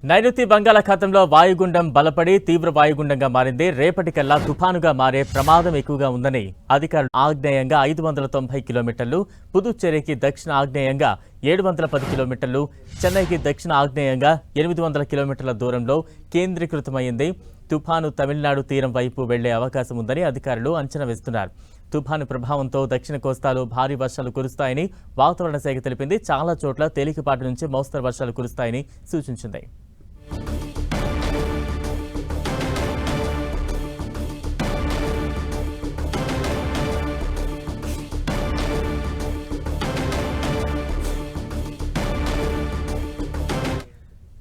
నైరుతి బంగాళాఖాతంలో వాయుగుండం బలపడి తీవ్ర వాయుగుండంగా మారింది. రేపటికల్లా తుఫానుగా మారే ప్రమాదం ఎక్కువగా ఉందని అధికారులు ఆగ్నేయంగా 590 కిలోమీటర్లు, పుదుచ్చేరికి దక్షిణ ఆగ్నేయంగా 710 కిలోమీటర్లు, చెన్నైకి దక్షిణ ఆగ్నేయంగా 800 కిలోమీటర్ల దూరంలో కేంద్రీకృతమైంది. తుఫాను తమిళనాడు తీరం వైపు వెళ్లే అవకాశం ఉందని అధికారులు అంచనా వేస్తున్నారు. తుఫాను ప్రభావంతో దక్షిణ కోస్తాలో భారీ వర్షాలు కురుస్తాయని వాతావరణ శాఖ తెలిపింది. చాలా చోట్ల తేలికపాటి నుంచి మోస్తరు వర్షాలు కురుస్తాయని సూచించింది.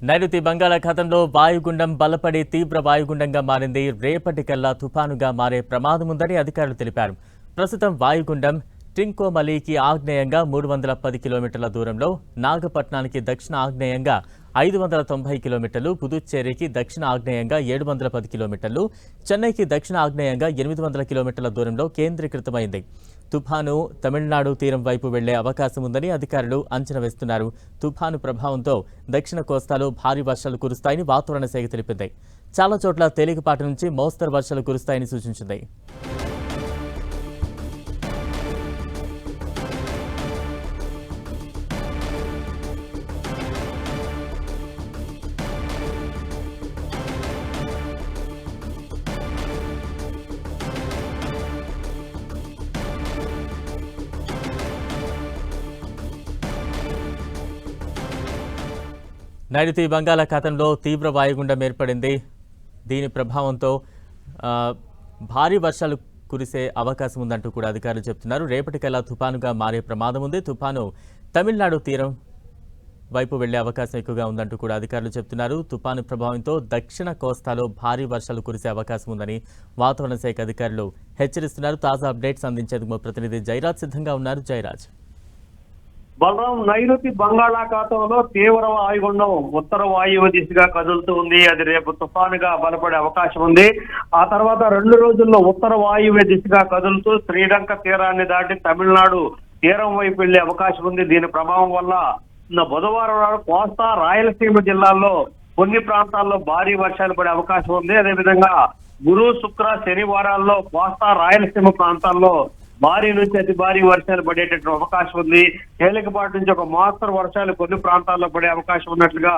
నైరుతి బంగాళాఖాతంలో వాయుగుండం బలపడి తీవ్ర వాయుగుండంగా మారింది. రేపటికల్లా తుఫానుగా మారే ప్రమాదం ఉందని అధికారులు తెలిపారు. ప్రస్తుతం వాయుగుండం ట్రింకోమలీకి ఆగ్నేయంగా 310 కిలోమీటర్ల దూరంలో, నాగపట్నానికి దక్షిణ ఆగ్నేయంగా 590 కిలోమీటర్లు, పుదుచ్చేరికి దక్షిణ ఆగ్నేయంగా 710 కిలోమీటర్లు, చెన్నైకి దక్షిణ ఆగ్నేయంగా 800 కిలోమీటర్ల దూరంలో కేంద్రీకృతమైంది. తుఫాను తమిళనాడు తీరం వైపు వెళ్లే అవకాశం ఉందని అధికారులు అంచనా వేస్తున్నారు. తుఫాను ప్రభావంతో దక్షిణ కోస్తాలో భారీ వర్షాలు కురుస్తాయని వాతావరణ శాఖ తెలిపింది. చాలా చోట్ల తేలికపాటి నుంచి మోస్తరు వర్షాలు కురుస్తాయని సూచించింది. నైరుతి బంగాళాఖాతంలో తీవ్ర వాయుగుండం ఏర్పడింది. దీని ప్రభావంతో భారీ వర్షాలు కురిసే అవకాశం ఉందంటూ కూడా అధికారులు చెప్తున్నారు. రేపటికల్లా తుఫానుగా మారే ప్రమాదం ఉంది. తుఫాను తమిళనాడు తీరం వైపు వెళ్లే అవకాశం ఎక్కువగా ఉందంటూ కూడా అధికారులు చెప్తున్నారు. తుఫాను ప్రభావంతో దక్షిణ కోస్తాలో భారీ వర్షాలు కురిసే అవకాశం ఉందని వాతావరణ శాఖ అధికారులు హెచ్చరిస్తున్నారు. తాజా అప్డేట్స్ అందించేందుకు మా ప్రతినిధి జయరాజ్ సిద్ధంగా ఉన్నారు. జయరాజ్. బలరాం, నైరుతి బంగాళాఖాతంలో తీవ్ర వాయుగుండం ఉత్తర వాయువ్య దిశగా కదులుతూ ఉంది. అది రేపు తుఫానుగా బలపడే అవకాశం ఉంది. ఆ తర్వాత 2 రోజుల్లో ఉత్తర వాయువ్య దిశగా కదులుతూ శ్రీలంక తీరాన్ని దాటి తమిళనాడు తీరం వైపు వెళ్లే అవకాశం ఉంది. దీని ప్రభావం వల్ల బుధవారం నాడు కోస్తా, రాయలసీమ జిల్లాల్లో కొన్ని ప్రాంతాల్లో భారీ వర్షాలు పడే అవకాశం ఉంది. అదేవిధంగా గురు, శుక్ర, శనివారాల్లో కోస్తా, రాయలసీమ ప్రాంతాల్లో భారీ నుంచి అతి భారీ వర్షాలు పడేటటువంటి అవకాశం ఉంది. తేలికపాటి నుంచి ఒక మోస్తరు వర్షాలు కొన్ని ప్రాంతాల్లో పడే అవకాశం ఉన్నట్లుగా